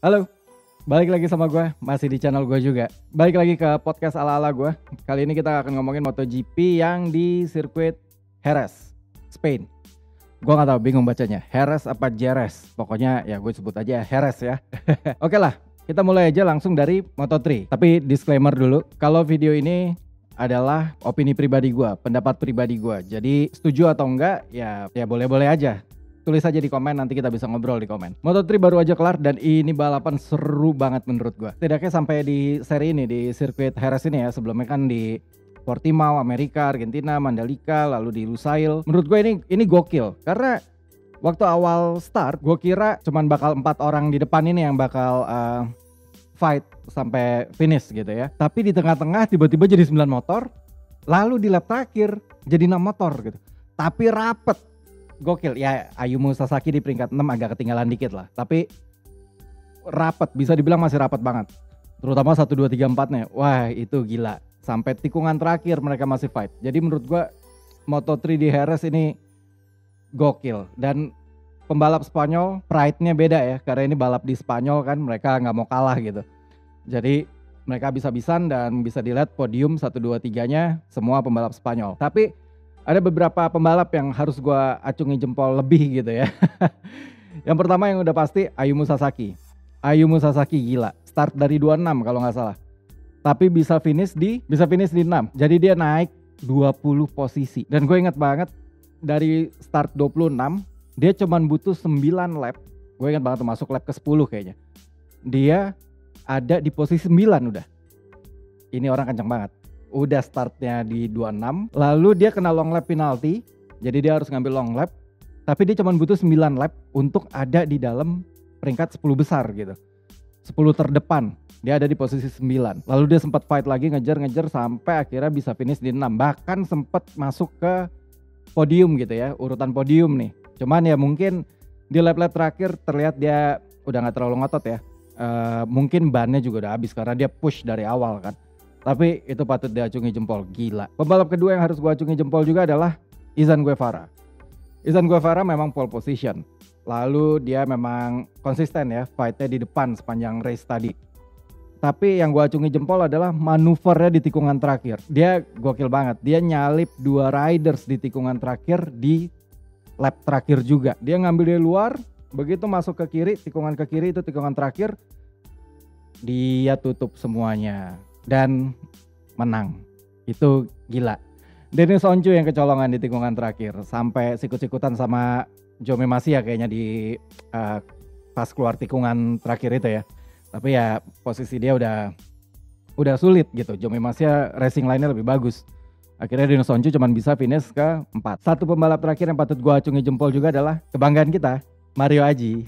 Halo, balik lagi sama gue, masih di channel gue juga. Balik lagi ke podcast ala-ala gue. Kali ini kita akan ngomongin MotoGP yang di sirkuit Jerez, Spain. Gue gak tahu, bingung bacanya, Jerez apa Jerez. Pokoknya ya gue sebut aja Jerez ya. Oke lah, kita mulai aja langsung dari Moto3. Tapi disclaimer dulu, kalau video ini adalah opini pribadi gue, pendapat pribadi gue. Jadi setuju atau enggak ya boleh-boleh aja. Tulis aja di komen, nanti kita bisa ngobrol di komen. Moto3 baru aja kelar dan ini balapan seru banget menurut gue. Setidaknya sampai di seri ini, di sirkuit Jerez ini ya. Sebelumnya kan di Portimao, Amerika, Argentina, Mandalika, lalu di Lusail. Menurut gue ini gokil. Karena waktu awal start gue kira cuman bakal 4 orang di depan ini yang bakal fight sampai finish gitu ya. Tapi di tengah-tengah tiba-tiba jadi 9 motor. Lalu di lap terakhir jadi 6 motor gitu. Tapi rapet. Gokil ya, Ayumu Sasaki di peringkat 6 agak ketinggalan dikit lah. Tapi rapet, bisa dibilang masih rapet banget. Terutama 1, 2, 3, 4-nya. Wah itu gila. Sampai tikungan terakhir mereka masih fight. Jadi menurut gua Moto3 di Jerez ini gokil. Dan pembalap Spanyol pride-nya beda ya. Karena ini balap di Spanyol kan, mereka gak mau kalah gitu. Jadi mereka bisa-bisan dan bisa dilihat podium 1, 2, 3-nya semua pembalap Spanyol. Tapi ada beberapa pembalap yang harus gue acungi jempol lebih gitu ya. Yang pertama yang udah pasti Ayumu Sasaki. Ayumu Sasaki gila. Start dari 26 kalau nggak salah. Tapi bisa finish di 6. Jadi dia naik 20 posisi. Dan gue ingat banget dari start 26 dia cuman butuh 9 lap. Gue ingat banget masuk lap ke 10 kayaknya. Dia ada di posisi 9 udah. Ini orang kencang banget. Udah startnya di 26, lalu dia kena long lap penalti, jadi dia harus ngambil long lap, tapi dia cuma butuh 9 lap untuk ada di dalam peringkat 10 besar gitu, 10 terdepan, dia ada di posisi 9, lalu dia sempat fight lagi, ngejar sampai akhirnya bisa finish di 6, bahkan sempat masuk ke podium gitu ya, urutan podium nih, cuman ya mungkin di lap-lap terakhir terlihat dia udah gak terlalu ngotot ya, mungkin bannya juga udah habis karena dia push dari awal kan. Tapi itu patut diacungi jempol, gila. Pembalap kedua yang harus gue acungi jempol juga adalah Izan Guevara. Izan Guevara memang pole position. Lalu dia memang konsisten ya, fightnya di depan sepanjang race tadi. Tapi yang gue acungi jempol adalah manuvernya di tikungan terakhir. Dia gokil banget, dia nyalip 2 riders di tikungan terakhir di lap terakhir juga. Dia ngambil dari luar, begitu masuk ke kiri, tikungan ke kiri itu tikungan terakhir. Dia tutup semuanya. Dan menang. Itu gila. Denis Oncu yang kecolongan di tikungan terakhir. Sampai sikut-sikutan sama Jaume Masia kayaknya di pas keluar tikungan terakhir itu ya. Tapi ya posisi dia udah sulit gitu. Jaume Masia racing line-nya lebih bagus. Akhirnya Denis Oncu cuma bisa finish ke 4. Satu pembalap terakhir yang patut gua acungi jempol juga adalah kebanggaan kita, Mario Aji.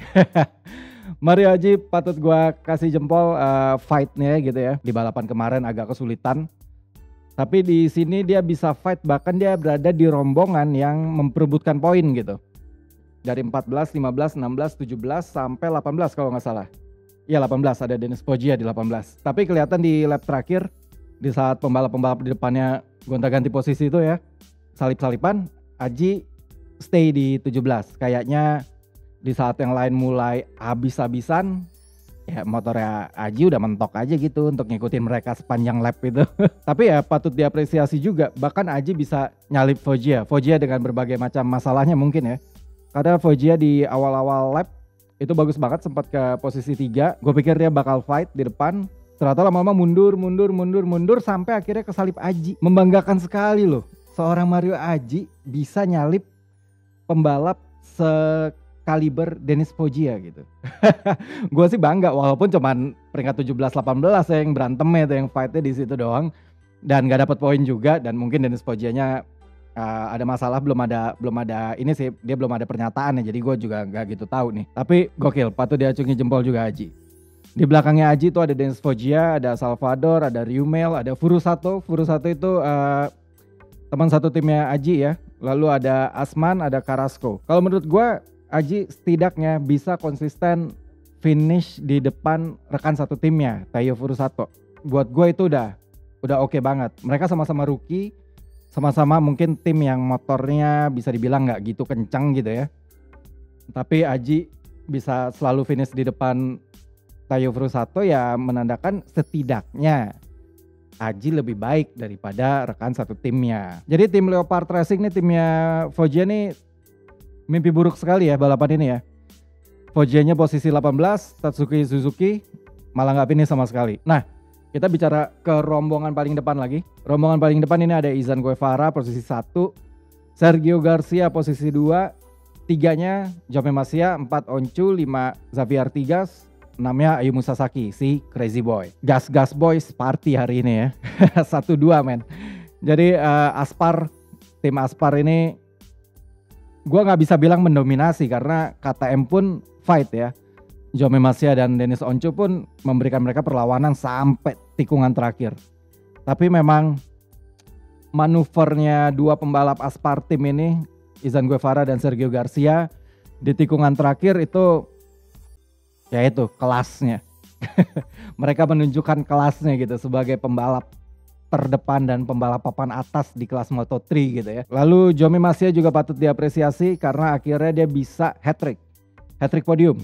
Mario Aji patut gue kasih jempol fight-nya gitu ya. Di balapan kemarin agak kesulitan. Tapi di sini dia bisa fight, bahkan dia berada di rombongan yang memperebutkan poin gitu. Dari 14, 15, 16, 17 sampai 18 kalau nggak salah. Iya 18, ada Denis Foggia di 18. Tapi kelihatan di lap terakhir, di saat pembalap-pembalap di depannya gonta-ganti posisi itu ya, salip-salipan, Aji stay di 17. Kayaknya di saat yang lain mulai habis-habisan, ya motornya Aji udah mentok aja gitu untuk ngikutin mereka sepanjang lap itu. Tapi ya patut diapresiasi juga, bahkan Aji bisa nyalip Foggia dengan berbagai macam masalahnya mungkin ya. Karena Foggia di awal-awal lap itu bagus banget, sempat ke posisi 3. Gue pikir dia bakal fight di depan, ternyata lama-lama mundur sampai akhirnya kesalip Aji. Membanggakan sekali loh, seorang Mario Aji bisa nyalip pembalap kaliber Denis Foggia gitu. Gue sih bangga walaupun cuman peringkat 17-18 ya yang berantemnya itu, yang fightnya di situ doang dan gak dapat poin juga. Dan mungkin Denis Foggianya ada masalah, belum ada ini sih, dia belum ada pernyataan ya, jadi gue juga gak gitu tahu nih. Tapi gokil, patut diacungi jempol juga Aji. Di belakangnya Aji tuh ada Denis Foggia, ada Salvador, ada Riumel, ada Furusato itu teman satu timnya Aji ya. Lalu ada Asman, ada Carrasco. Kalau menurut gue Aji setidaknya bisa konsisten finish di depan rekan satu timnya, Taiyo Furusato. Buat gue itu udah oke banget. Mereka sama-sama rookie, sama-sama mungkin tim yang motornya bisa dibilang gak gitu kencang gitu ya. Tapi Aji bisa selalu finish di depan Tayo Furusato ya menandakan setidaknya Aji lebih baik daripada rekan satu timnya. Jadi tim Leopard Racing nih, timnya Foggia nih mimpi buruk sekali ya balapan ini ya. Foggia-nya posisi 18, Tatsuki Suzuki malah nggak finish sama sekali. Nah, kita bicara ke rombongan paling depan lagi. Rombongan paling depan ini ada Izan Guevara posisi 1, Sergio Garcia posisi 2, 3-nya Jaume Masia, 4 Oncu, 5 Xavier Tigas, 6-nya Ayumu Sasaki, si Crazy Boy. Gas Boys party hari ini ya. 1-2 men. Jadi tim Aspar ini gue gak bisa bilang mendominasi karena KTM pun fight ya. Jaume Masia dan Dennis Oncu pun memberikan mereka perlawanan sampai tikungan terakhir. Tapi memang manuvernya dua pembalap Aspar tim ini, Izan Guevara dan Sergio Garcia, di tikungan terakhir itu ya itu kelasnya. Mereka menunjukkan kelasnya gitu sebagai pembalap terdepan dan pembalap papan atas di kelas Moto3 gitu ya. Lalu Jaume Masia juga patut diapresiasi karena akhirnya dia bisa hat-trick podium.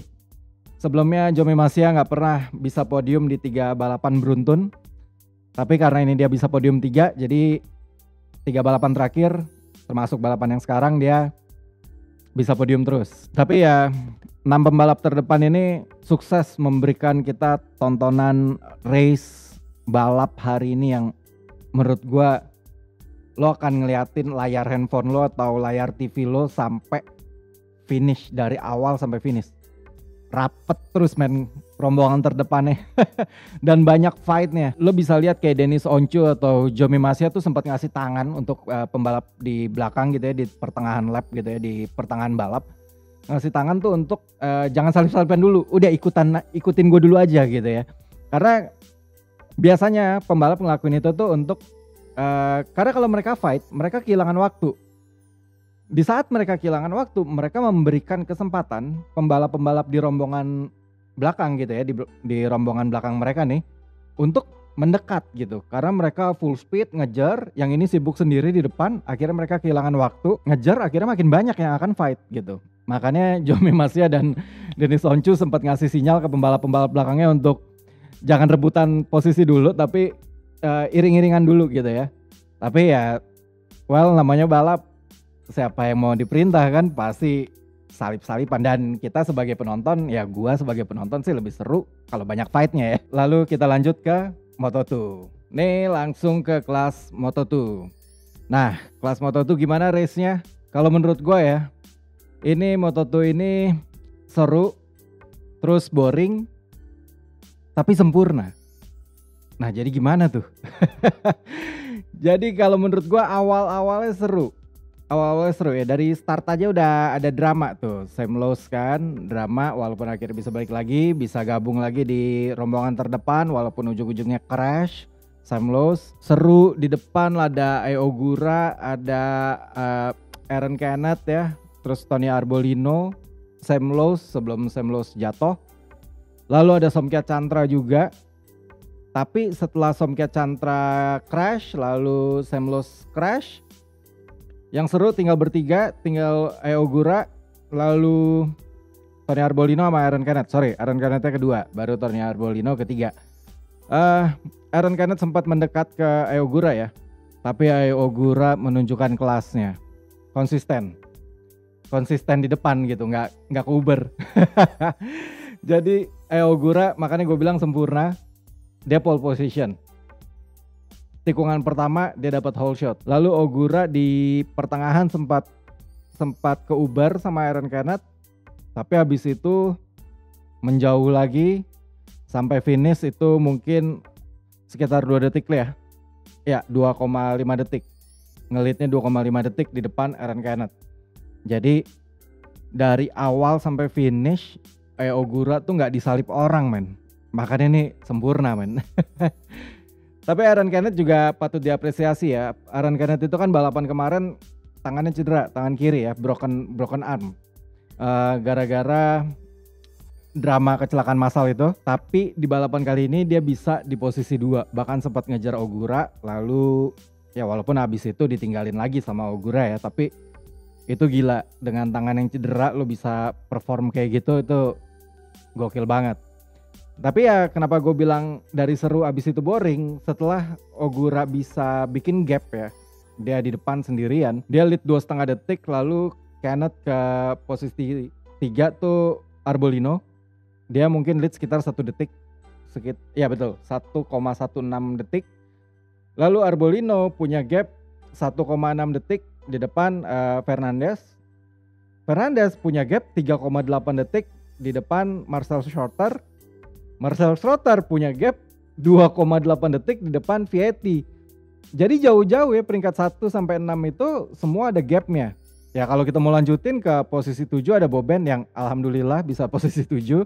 Sebelumnya Jaume Masia nggak pernah bisa podium di 3 balapan beruntun. Tapi karena ini dia bisa podium 3, jadi 3 balapan terakhir termasuk balapan yang sekarang dia bisa podium terus. Tapi ya 6 pembalap terdepan ini sukses memberikan kita tontonan race balap hari ini yang menurut gua lo akan ngeliatin layar handphone lo atau layar TV lo sampai finish, dari awal sampai finish. Rapet terus men rombongan terdepannya. Dan banyak fightnya. Lo bisa lihat kayak Dennis Oncu atau Jaume Masia tuh sempat ngasih tangan untuk pembalap di belakang gitu ya, di pertengahan lap gitu ya, di pertengahan balap. Ngasih tangan tuh untuk jangan salip-salipan dulu, udah ikutin gue dulu aja gitu ya. Karena biasanya pembalap ngelakuin itu tuh untuk karena kalau mereka fight, mereka kehilangan waktu. Di saat mereka kehilangan waktu, mereka memberikan kesempatan pembalap-pembalap di rombongan belakang gitu ya, di rombongan belakang mereka nih untuk mendekat gitu. Karena mereka full speed ngejar, yang ini sibuk sendiri di depan, akhirnya mereka kehilangan waktu, ngejar akhirnya makin banyak yang akan fight gitu. Makanya Jaume Masia dan Dennis Oncu sempat ngasih sinyal ke pembalap-pembalap belakangnya untuk jangan rebutan posisi dulu, tapi iring-iringan dulu gitu ya. Tapi ya, well namanya balap, siapa yang mau diperintah kan pasti salip-salipan. Dan kita sebagai penonton, ya gua sebagai penonton sih lebih seru kalau banyak fightnya ya. Lalu kita lanjut ke Moto2. Nih langsung ke kelas Moto2. Nah, kelas Moto2 gimana race-nya? Kalau menurut gua ya, ini Moto2 ini seru, terus boring, tapi sempurna. Nah jadi gimana tuh? Jadi kalau menurut gua awal-awalnya seru. Awal-awalnya seru ya, dari start aja udah ada drama tuh. Sam Lowe's kan, drama walaupun akhirnya bisa balik lagi, bisa gabung lagi di rombongan terdepan walaupun ujung-ujungnya crash. Sam Lowe's seru, di depan ada Ai Ogura, ada Aaron Canet ya. Terus Tony Arbolino, Sam Lowe's sebelum Sam Lowe's jatuh. Lalu ada Somkia Chantra juga. Tapi setelah Somkia Chantra crash, lalu Sam Lowe's crash. Yang seru tinggal bertiga, tinggal Ai Ogura, lalu Tony Arbolino sama Aaron Canet. Sorry, Aaron Canetnya kedua, baru Tony Arbolino ketiga. Aaron Canet sempat mendekat ke Ai Ogura ya. Tapi Ai Ogura menunjukkan kelasnya. Konsisten di depan gitu, nggak ke Uber. Jadi Ai Ogura makanya gue bilang sempurna, dia pole position. Tikungan pertama dia dapat whole shot. Lalu Ogura di pertengahan sempat ke Uber sama Aaron Canet, tapi habis itu menjauh lagi sampai finish itu mungkin sekitar 2 detik lah ya. Ya 2,5 detik. Ngelitnya 2,5 detik di depan Aaron Canet. Jadi dari awal sampai finish Ai Ogura tuh nggak disalip orang men. Makanya ini sempurna men. Tapi Aaron Canet juga patut diapresiasi ya. Aaron Canet itu kan balapan kemarin tangannya cedera, tangan kiri ya, broken arm. Gara-gara drama kecelakaan massal itu. Tapi di balapan kali ini dia bisa di posisi 2, bahkan sempat ngejar Ogura. Lalu ya walaupun habis itu ditinggalin lagi sama Ogura ya, tapi itu gila, dengan tangan yang cedera lo bisa perform kayak gitu, itu gokil banget. Tapi ya kenapa gue bilang dari seru abis itu boring, setelah Ogura bisa bikin gap ya, dia di depan sendirian, dia lead 2,5 detik, lalu Kenneth ke posisi 3 tuh Arbolino, dia mungkin lead sekitar 1 detik, ya betul 1,16 detik, lalu Arbolino punya gap 1,6 detik di depan Fernandez punya gap 3,8 detik di depan Marcel Schroeter punya gap 2,8 detik di depan Vietti. Jadi jauh-jauh ya, peringkat 1 sampai 6 itu semua ada gapnya. Ya kalau kita mau lanjutin ke posisi 7 ada Boben yang alhamdulillah bisa posisi 7.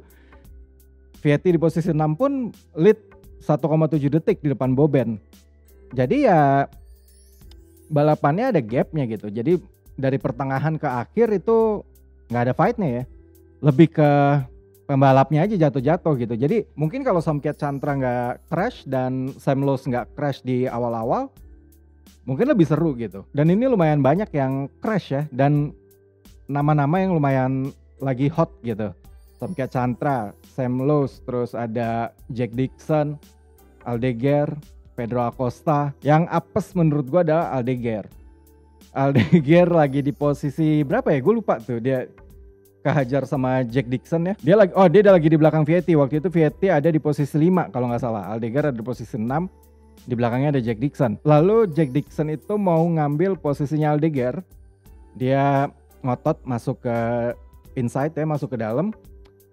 Vietti di posisi 6 pun lead 1,7 detik di depan Boben. Jadi ya balapannya ada gapnya gitu. Jadi dari pertengahan ke akhir itu gak ada fightnya ya. Lebih ke pembalapnya aja jatuh-jatuh gitu. Jadi mungkin kalau Somkiat Chantra gak crash dan Sam Lowe gak crash di awal-awal, mungkin lebih seru gitu. Dan ini lumayan banyak yang crash ya. Dan nama-nama yang lumayan lagi hot gitu. Somkiat Chantra, Sam Lowe, terus ada Jack Dixon, Aldeguer, Pedro Acosta. Yang apes menurut gua adalah Aldeguer lagi di posisi berapa ya? Gue lupa tuh, dia kehajar sama Jack Dixon ya. Dia lagi di belakang Vietti. Waktu itu Vietti ada di posisi 5 kalau nggak salah. Aldeguer ada di posisi 6. Di belakangnya ada Jack Dixon. Lalu Jack Dixon itu mau ngambil posisinya Aldeguer. Dia ngotot masuk ke inside ya, masuk ke dalam.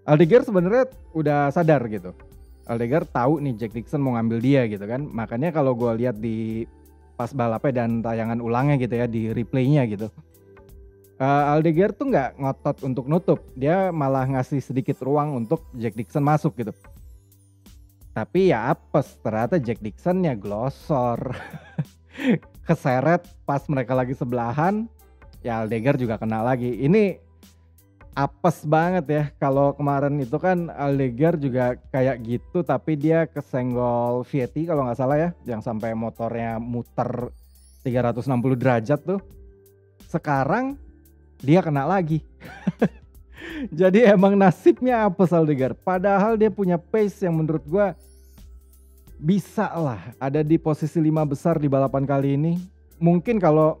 Aldeguer sebenarnya udah sadar gitu. Aldeguer tahu nih Jack Dixon mau ngambil dia gitu kan. Makanya kalau gue lihat di pas balapnya dan tayangan ulangnya gitu ya, di replaynya gitu. Aldeguer tuh nggak ngotot untuk nutup, dia malah ngasih sedikit ruang untuk Jack Dixon masuk gitu. Tapi ya apes, ternyata Jack Dixonnya glosor, keseret pas mereka lagi sebelahan, ya Aldeguer juga kena lagi. Ini apes banget ya, kalau kemarin itu kan Aldeguer juga kayak gitu, tapi dia kesenggol Vietti kalau nggak salah ya, yang sampai motornya muter 360 derajat tuh. Sekarang dia kena lagi. Jadi emang nasibnya apes Aldeguer. Padahal dia punya pace yang menurut gue bisa lah ada di posisi 5 besar di balapan kali ini. Mungkin kalau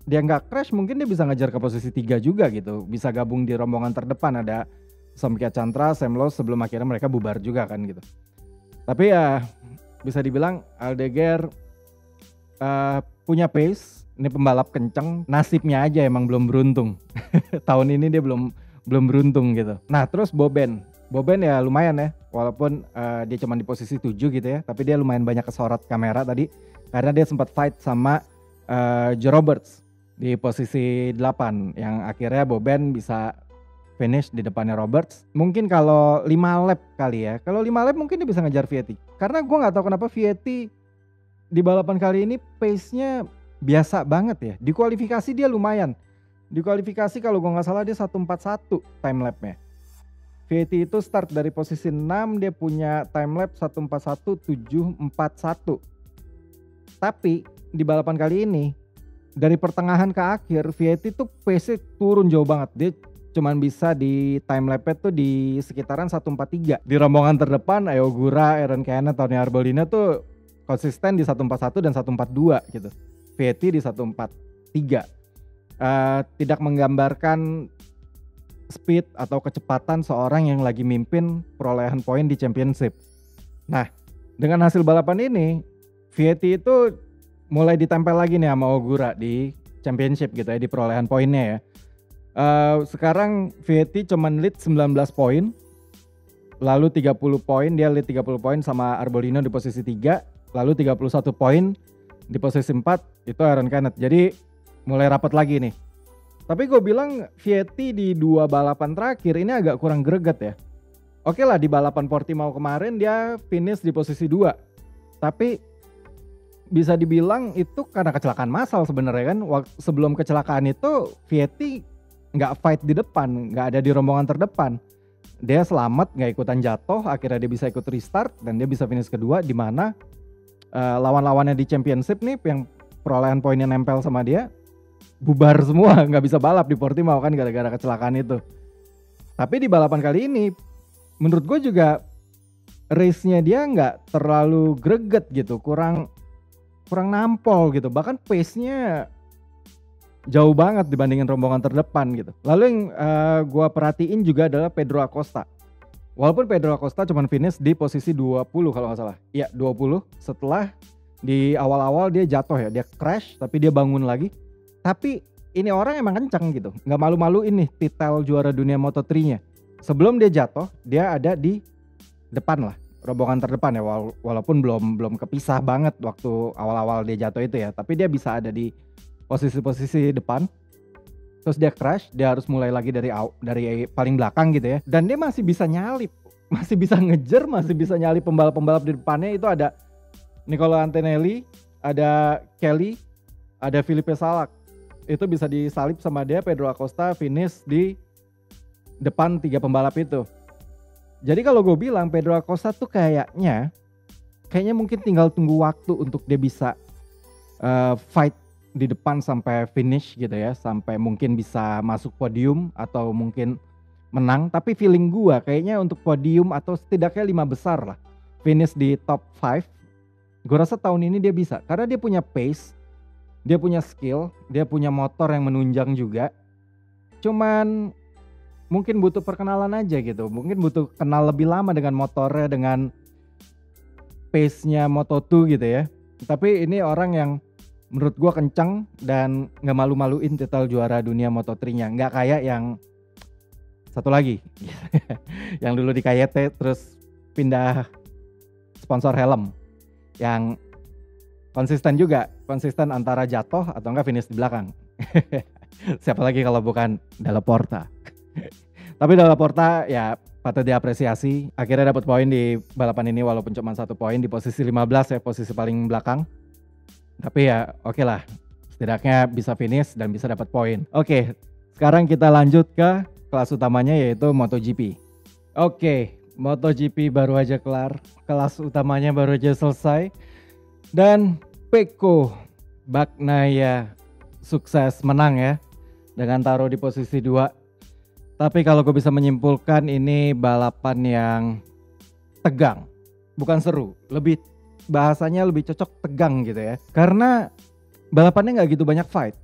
dia nggak crash mungkin dia bisa ngejar ke posisi 3 juga gitu. Bisa gabung di rombongan terdepan, ada Somkiat Chantra, Sam Lowe sebelum akhirnya mereka bubar juga kan gitu. Tapi ya bisa dibilang Aldeguer punya pace. Ini pembalap kenceng, nasibnya aja emang belum beruntung. Tahun ini dia belum beruntung gitu. Nah terus Boben ya lumayan ya, walaupun dia cuma di posisi 7 gitu ya, tapi dia lumayan banyak kesorot kamera tadi karena dia sempat fight sama Joe Roberts di posisi 8 yang akhirnya Boben bisa finish di depannya Roberts. Mungkin kalau 5 lap kali ya, kalau 5 lap mungkin dia bisa ngejar Vietti. Karena gue gak tahu kenapa Vietti di balapan kali ini pace-nya biasa banget ya. Di kualifikasi dia lumayan. Di kualifikasi kalau gue gak salah dia 1:41 time lapnya. Vietti itu start dari posisi 6, dia punya time lap 1:41.741. Tapi di balapan kali ini dari pertengahan ke akhir Vietti tuh pace turun jauh banget. Dia cuman bisa di time lapnya tuh di sekitaran 1:43. Di rombongan terdepan Ogura, Aaron Canet, Tony Arbolino tuh konsisten di 1:41 dan 1:42 gitu. Vietti di 1:43. Tidak menggambarkan speed atau kecepatan seorang yang lagi mimpin perolehan poin di championship. Nah, dengan hasil balapan ini, Vietti itu mulai ditempel lagi nih sama Ogura di championship gitu ya, di perolehan poinnya ya. Sekarang Vietti cuman lead 19 poin, lalu 30 poin, dia lead 30 poin sama Arbolino di posisi 3, lalu 31 poin di posisi 4 itu Aaron Canet. Jadi mulai rapat lagi nih. Tapi gue bilang Vietti di 2 balapan terakhir ini agak kurang greget ya. Oke lah, di balapan Portimao kemarin dia finish di posisi 2. Tapi bisa dibilang itu karena kecelakaan massal sebenarnya kan. Sebelum kecelakaan itu Vietti nggak fight di depan, nggak ada di rombongan terdepan. Dia selamat, nggak ikutan jatuh, akhirnya dia bisa ikut restart dan dia bisa finish kedua, di mana lawan-lawannya di championship nih yang perolehan poinnya nempel sama dia bubar semua, nggak bisa balap di Portimao kan gara-gara kecelakaan itu. Tapi di balapan kali ini menurut gue juga race-nya dia nggak terlalu greget gitu, kurang nampol gitu. Bahkan pace-nya jauh banget dibandingin rombongan terdepan gitu. Lalu yang gua perhatiin juga adalah Pedro Acosta. Walaupun Pedro Acosta cuma finish di posisi 20 kalau nggak salah. Iya 20 setelah di awal-awal dia jatuh ya, dia crash tapi dia bangun lagi. Tapi ini orang emang kencang gitu, nggak malu-maluin nih titel juara dunia Moto3-nya. Sebelum dia jatuh, dia ada di depan lah, rombongan terdepan ya, walaupun belum kepisah banget waktu awal-awal dia jatuh itu ya. Tapi dia bisa ada di posisi-posisi depan. Terus dia crash, dia harus mulai lagi dari paling belakang gitu ya. Dan dia masih bisa nyalip, masih bisa ngejar, masih bisa nyalip pembalap-pembalap di depannya. Itu ada Nicola Antonelli, ada Kelly, ada Felipe Salak. Itu bisa disalip sama dia. Pedro Acosta finish di depan 3 pembalap itu. Jadi kalau gue bilang Pedro Acosta tuh kayaknya mungkin tinggal tunggu waktu untuk dia bisa fight di depan sampai finish gitu ya, sampai mungkin bisa masuk podium atau mungkin menang. Tapi feeling gue kayaknya untuk podium atau setidaknya 5 besar lah, finish di top 5, gue rasa tahun ini dia bisa. Karena dia punya pace, dia punya skill, dia punya motor yang menunjang juga. Cuman mungkin butuh perkenalan aja gitu. Mungkin butuh kenal lebih lama dengan motornya, dengan pace-nya Moto2 gitu ya. Tapi ini orang yang menurut gua kencang dan gak malu-maluin titel juara dunia Moto3-nya. Gak kayak yang satu lagi yang dulu di KYT terus pindah sponsor helm, yang konsisten antara jatuh atau enggak finish di belakang. Siapa lagi kalau bukan Dalla Porta. Tapi Dalla Porta ya patut diapresiasi, akhirnya dapat poin di balapan ini walaupun cuma 1 poin di posisi 15 ya, posisi paling belakang. Tapi ya oke lah, setidaknya bisa finish dan bisa dapat poin. Oke, sekarang kita lanjut ke kelas utamanya yaitu MotoGP. Oke, MotoGP baru aja kelar, kelas utamanya baru aja selesai. Dan Pecco Bagnaia sukses menang ya, dengan taruh di posisi 2. Tapi kalau gue bisa menyimpulkan ini balapan yang tegang, bukan seru, bahasanya lebih cocok tegang gitu ya. Karena balapannya gak gitu banyak fight,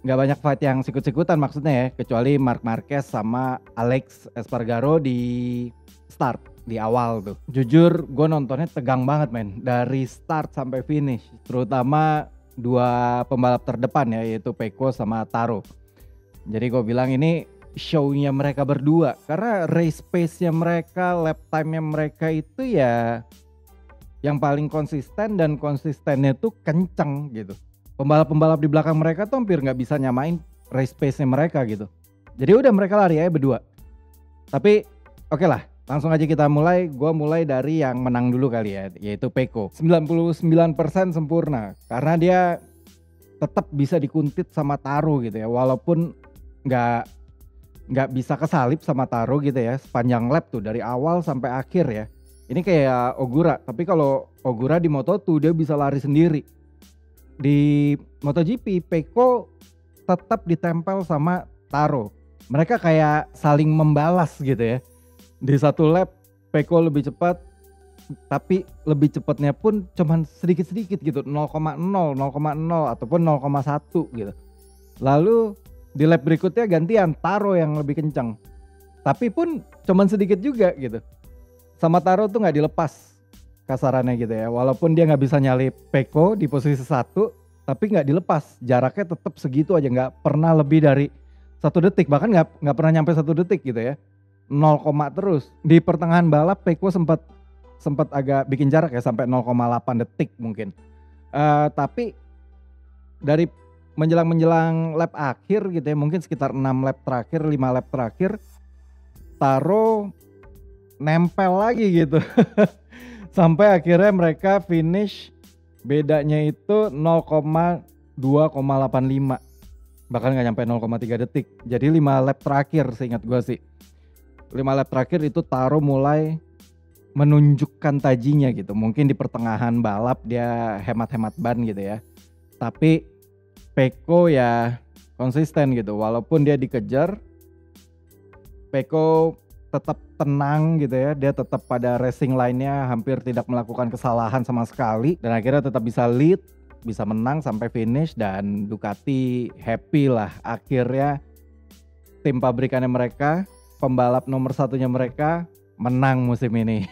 gak banyak fight yang sikut-sikutan maksudnya ya, kecuali Marc Marquez sama Alex Espargaro di start, di awal tuh. Jujur gue nontonnya tegang banget men, dari start sampai finish, terutama 2 pembalap terdepan ya, yaitu Pecco sama Taro. Jadi gue bilang ini show-nya mereka berdua, karena race pace-nya mereka, lap time-nya mereka itu ya yang paling konsisten, dan konsistennya tuh kenceng gitu. Pembalap-pembalap di belakang mereka tuh hampir gak bisa nyamain race pace-nya mereka gitu. Jadi udah mereka lari aja berdua. Tapi oke lah, langsung aja kita mulai. Gua mulai dari yang menang dulu kali ya, yaitu Pecco. 99% sempurna, karena dia tetap bisa dikuntit sama Taro gitu ya, walaupun nggak bisa kesalip sama Taro gitu ya sepanjang lap tuh dari awal sampai akhir ya. Ini kayak Ogura, tapi kalau Ogura di Moto2 dia bisa lari sendiri. Di MotoGP Pecco tetap ditempel sama Taro. Mereka kayak saling membalas gitu ya. Di satu lap Pecco lebih cepat, tapi lebih cepatnya pun cuman sedikit-sedikit gitu, 0,0 ataupun 0,1 gitu. Lalu di lap berikutnya gantian Taro yang lebih kencang, tapi pun cuman sedikit juga gitu. Sama Taro tuh nggak dilepas kasarannya gitu ya, walaupun dia nggak bisa nyalip Pecco di posisi 1, tapi nggak dilepas, jaraknya tetap segitu aja, nggak pernah lebih dari 1 detik, bahkan nggak pernah nyampe 1 detik gitu ya, 0, terus. Di pertengahan balap Pecco sempat agak bikin jarak ya, sampai 0,8 detik mungkin. Tapi dari menjelang lap akhir gitu ya, mungkin sekitar 6 lap terakhir, 5 lap terakhir, Taro nempel lagi gitu. Sampai akhirnya mereka finish, bedanya itu 0,2,85, bahkan gak nyampe 0,3 detik. Jadi 5 lap terakhir seingat gue sih, 5 lap terakhir itu Taro mulai menunjukkan tajinya gitu. Mungkin di pertengahan balap dia hemat-hemat ban gitu ya, tapi Pecco ya konsisten gitu, walaupun dia dikejar. Pecco tetap tenang gitu ya. Dia tetap pada racing line-nya hampir tidak melakukan kesalahan sama sekali. Dan akhirnya tetap bisa lead, bisa menang sampai finish. Dan Ducati happy lah. Akhirnya tim pabrikannya mereka, pembalap nomor satunya mereka menang musim ini.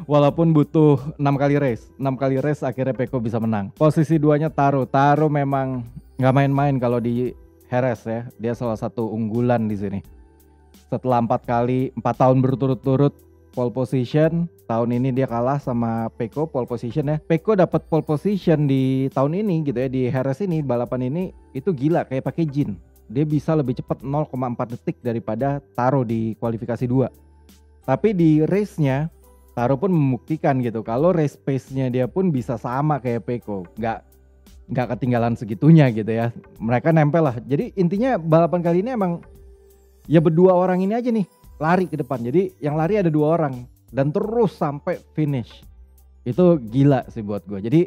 Walaupun butuh 6 kali race. 6 kali race akhirnya Pecco bisa menang. Posisi 2-nya Taro. Taro memang gak main-main kalau di Jerez ya. Dia salah satu unggulan di sini. Setelah 4 tahun berturut-turut pole position, tahun ini dia kalah sama Pecco pole position ya. Pecco dapat pole position di tahun ini gitu ya, di Jerez ini, balapan ini itu gila kayak pakai jin. Dia bisa lebih cepat 0,4 detik daripada Taro di kualifikasi 2. Tapi di race-nya Taro pun membuktikan gitu kalau race pace-nya dia pun bisa sama kayak Pecco. Nggak ketinggalan segitunya gitu ya. Mereka nempel lah. Jadi intinya balapan kali ini emang ya berdua orang ini aja nih lari ke depan. Jadi yang lari ada 2 orang dan terus sampai finish. Itu gila sih buat gue. Jadi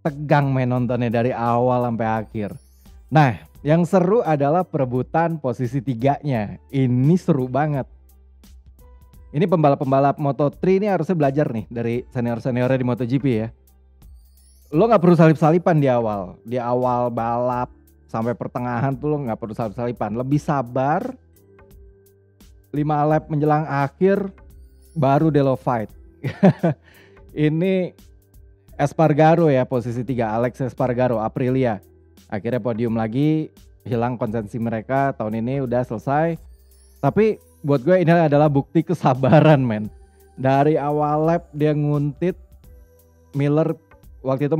tegang main nontonnya dari awal sampai akhir. Nah, yang seru adalah perebutan posisi 3-nya. Ini seru banget. Ini pembalap-pembalap Moto3 ini harusnya belajar nih dari senior-seniornya di MotoGP ya. Lo gak perlu salip-salipan di awal. Di awal balap sampai pertengahan tuh lo gak perlu salip-salipan. Lebih sabar. 5 lap menjelang akhir baru deh lo fight. Ini Espargaro ya posisi 3. Alex Espargaro, Aprilia. Akhirnya podium lagi. Hilang konsensi mereka. Tahun ini udah selesai. Tapi buat gue ini adalah bukti kesabaran men. Dari awal lap dia nguntit. Miller waktu itu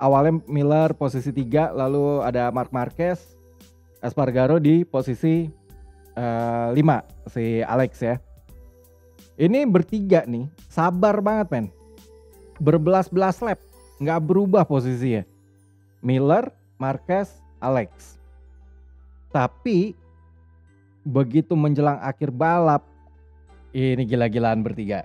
awalnya Miller posisi 3, lalu ada Marc Marquez, Espargaro di posisi 5 si Alex ya. Ini bertiga nih sabar banget men. Berbelas-belas lap nggak berubah posisinya. Miller, Marquez, Alex. Tapi begitu menjelang akhir balap ini gila-gilaan bertiga.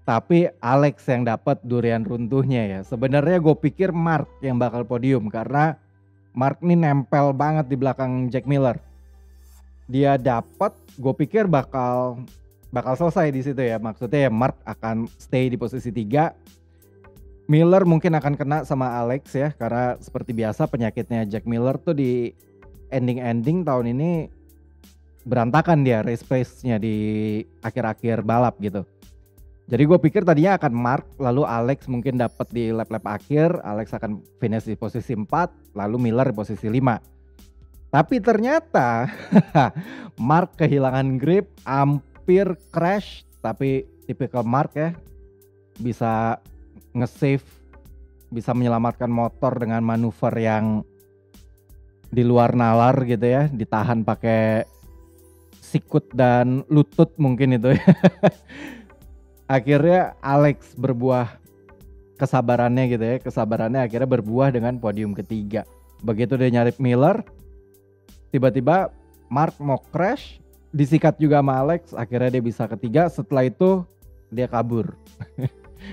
Tapi Alex yang dapat durian runtuhnya ya. Sebenarnya gue pikir Marc yang bakal podium karena Marc ini nempel banget di belakang Jack Miller. Dia dapat, gue pikir bakal selesai di situ ya. Maksudnya ya Marc akan stay di posisi 3. Miller mungkin akan kena sama Alex ya, karena seperti biasa penyakitnya Jack Miller tuh di ending tahun ini berantakan dia race pace-nya di akhir-akhir balap gitu. Jadi gue pikir tadinya akan Marc, lalu Alex mungkin dapat di lap-lap akhir, Alex akan finish di posisi 4, lalu Miller di posisi 5. Tapi ternyata Marc kehilangan grip, hampir crash, tapi tipikal Marc ya, bisa nge-save, bisa menyelamatkan motor dengan manuver yang di luar nalar gitu ya, ditahan pakai sikut dan lutut mungkin itu ya. Akhirnya Alex berbuah kesabarannya gitu ya. Kesabarannya akhirnya berbuah dengan podium ketiga. Begitu dia nyalip Miller, tiba-tiba Marc mau crash, disikat juga sama Alex, akhirnya dia bisa ketiga. Setelah itu dia kabur.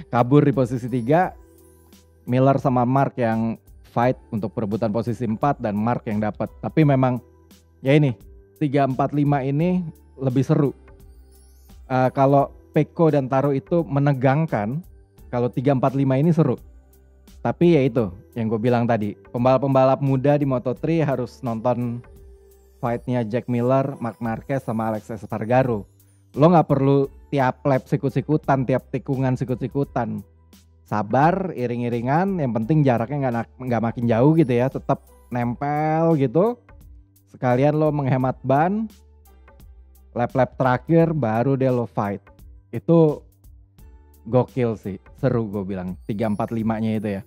Kabur di posisi 3. Miller sama Marc yang fight untuk perebutan posisi 4 dan Marc yang dapat. Tapi memang ya ini 3, 4, 5 ini lebih seru. Kalau Pecco dan Taro itu menegangkan, kalau 3, 4, 5 ini seru. Tapi ya itu yang gue bilang tadi, pembalap-pembalap muda di Moto3 harus nonton fightnya Jack Miller, Marc Marquez sama Alex Espargaro. Lo gak perlu tiap lap sikut-sikutan, tiap tikungan sikut-sikutan. Sabar, iring-iringan, yang penting jaraknya gak makin jauh gitu ya, tetap nempel gitu. Sekalian lo menghemat ban, lap-lap terakhir baru deh lo fight. Itu gokil sih, seru gue bilang. 3, 4, 5-nya itu ya.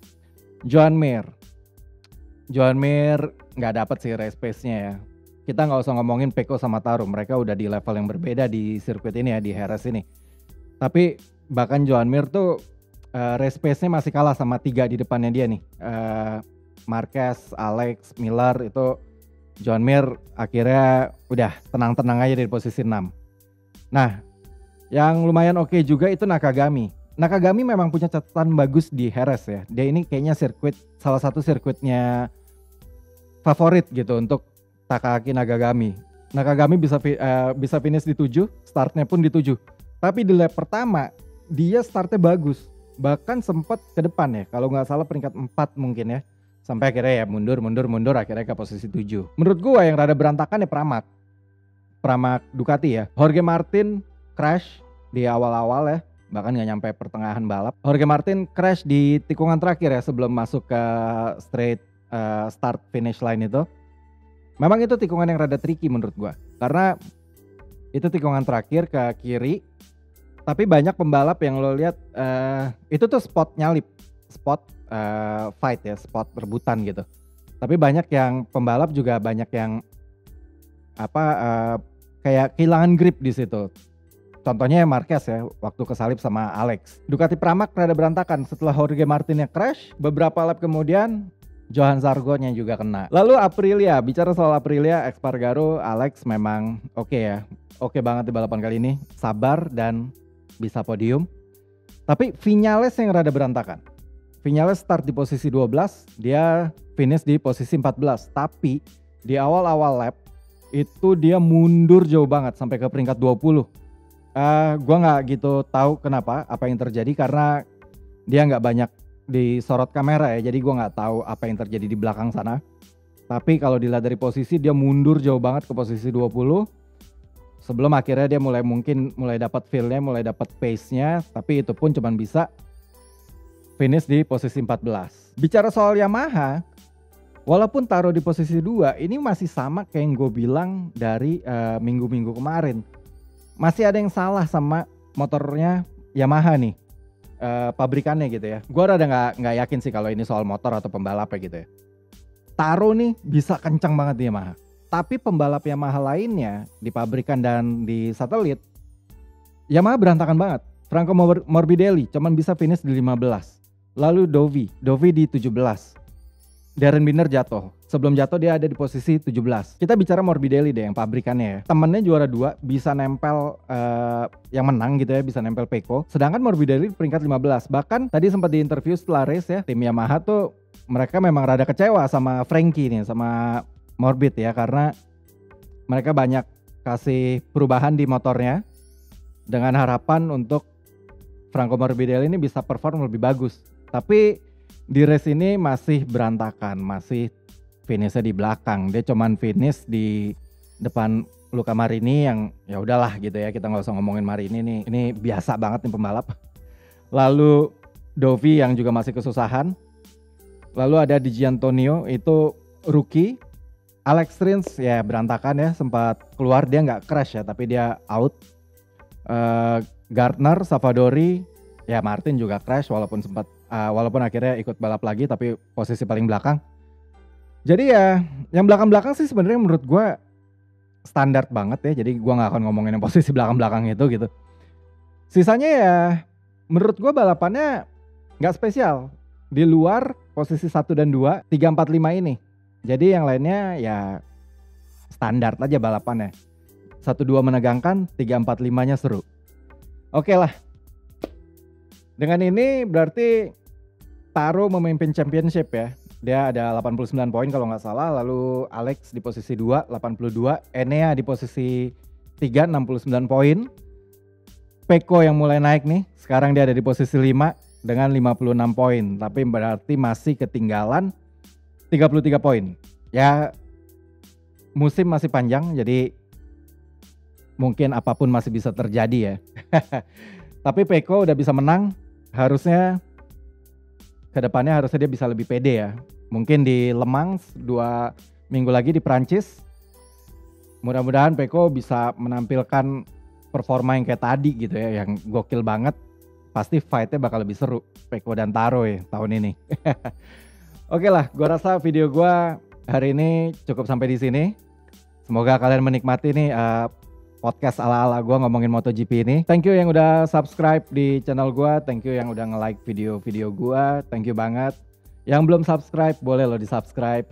Joan Mir gak dapet sih race pace-nya ya. Kita gak usah ngomongin Pecco sama Taro, mereka udah di level yang berbeda di sirkuit ini ya, di Jerez ini. Tapi bahkan Joan Mir tuh race pace-nya masih kalah sama 3 di depannya dia nih. Marquez, Alex, Miller itu. Joan Mir akhirnya udah tenang-tenang aja di posisi 6. Nah, yang lumayan oke juga itu Nakagami. Nakagami memang punya catatan bagus di Jerez ya. Dia ini kayaknya salah satu sirkuitnya favorit gitu untuk Takaki Nakagami. Nakagami bisa finish di 7, startnya pun di 7. Tapi di lap pertama dia startnya bagus. Bahkan sempat ke depan ya, kalau nggak salah peringkat 4 mungkin ya. Sampai akhirnya ya mundur akhirnya ke posisi 7. Menurut gua yang rada berantakan ya Pramac Ducati ya. Jorge Martin crash di awal-awal ya, bahkan nggak nyampe pertengahan balap. Jorge Martin crash di tikungan terakhir ya sebelum masuk ke straight start finish line itu. Memang itu tikungan yang rada tricky menurut gua, karena itu tikungan terakhir ke kiri. Tapi banyak pembalap yang lo lihat itu tuh spot nyalip, spot fight ya, spot rebutan gitu. Tapi banyak yang pembalap juga banyak yang kayak kehilangan grip di situ. Contohnya Marquez ya, waktu kesalip sama Alex. Ducati Pramac rada berantakan setelah Jorge Martinnya crash, beberapa lap kemudian Johan Zarco-nya juga kena. Lalu Aprilia, bicara soal Aprilia, Espargaro, Alex memang oke ya. Oke banget di balapan kali ini, sabar dan bisa podium. Tapi Viñales yang rada berantakan. Viñales start di posisi 12, dia finish di posisi 14. Tapi di awal-awal lap itu dia mundur jauh banget sampai ke peringkat 20. Gua nggak gitu tahu kenapa, apa yang terjadi, karena dia nggak banyak disorot kamera ya, jadi gue nggak tahu apa yang terjadi di belakang sana. Tapi kalau dilihat dari posisi, dia mundur jauh banget ke posisi 20 sebelum akhirnya dia mulai dapat feel-nya, mulai dapat pace-nya, tapi itu pun cuma bisa finish di posisi 14. Bicara soal Yamaha, walaupun taruh di posisi 2, ini masih sama kayak yang gue bilang dari minggu-minggu kemarin. Masih ada yang salah sama motornya Yamaha nih. Pabrikannya gitu ya. Gue rada nggak yakin sih kalau ini soal motor atau pembalap ya gitu ya. Taro nih bisa kencang banget di Yamaha. Tapi pembalap Yamaha lainnya di pabrikan dan di satelit, Yamaha berantakan banget. Franco Morbidelli cuman bisa finish di 15. Lalu Dovi di 17. Darren Binder jatuh. Sebelum jatuh dia ada di posisi 17. Kita bicara Morbidelli deh yang pabrikannya ya. Temennya juara 2 bisa nempel yang menang gitu ya, bisa nempel Pecco. Sedangkan Morbidelli peringkat 15. Bahkan tadi sempat di interview setelah race ya, tim Yamaha tuh mereka memang rada kecewa sama Frankie nih, sama Morbid ya, karena mereka banyak kasih perubahan di motornya dengan harapan untuk Franco Morbidelli ini bisa perform lebih bagus. Tapi di race ini masih berantakan, masih finishnya di belakang. Dia cuman finish di depan Luca Marini yang ya udahlah gitu ya, kita nggak usah ngomongin Marini nih, ini biasa banget nih pembalap. Lalu Dovi yang juga masih kesusahan. Lalu ada Di Gianantonio itu rookie. Alex Rins ya berantakan ya, sempat keluar, dia nggak crash ya tapi dia out. Gardner, Savadori, ya Martin juga crash walaupun akhirnya ikut balap lagi tapi posisi paling belakang. Jadi ya yang belakang-belakang sih sebenarnya menurut gue standar banget ya, jadi gue gak akan ngomongin yang posisi belakang-belakang itu gitu. Sisanya ya menurut gue balapannya gak spesial, di luar posisi 1 dan 2, 3, 4, 5 ini. Jadi yang lainnya ya standar aja balapannya. 1, 2 menegangkan, 3, 4, 5-nya seru. Oke lah. Dengan ini berarti Taro memimpin championship ya. Dia ada 89 poin kalau nggak salah. Lalu Alex di posisi 2, 82. Enea di posisi 3, 69 poin. Pecco yang mulai naik nih. Sekarang dia ada di posisi 5 dengan 56 poin. Tapi berarti masih ketinggalan 33 poin. Ya musim masih panjang, jadi mungkin apapun masih bisa terjadi ya. Tapi Pecco udah bisa menang, harusnya kedepannya harusnya dia bisa lebih pede ya. Mungkin di Le Mans 2 minggu lagi di Prancis, mudah-mudahan Pecco bisa menampilkan performa yang kayak tadi gitu ya, yang gokil banget. Pasti fight-nya bakal lebih seru Pecco dan Taro ya tahun ini. Oke lah, gue rasa video gue hari ini cukup sampai di sini. Semoga kalian menikmati nih podcast ala-ala gue ngomongin MotoGP ini. Thank you yang udah subscribe di channel gue, thank you yang udah nge-like video-video gue, thank you banget. Yang belum subscribe boleh lo di-subscribe.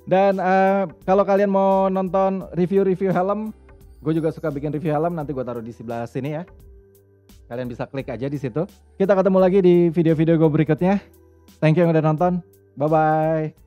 Dan kalau kalian mau nonton review-review helm, gue juga suka bikin review helm, nanti gue taruh di sebelah sini ya. Kalian bisa klik aja di situ. Kita ketemu lagi di video-video gue berikutnya. Thank you yang udah nonton. Bye-bye.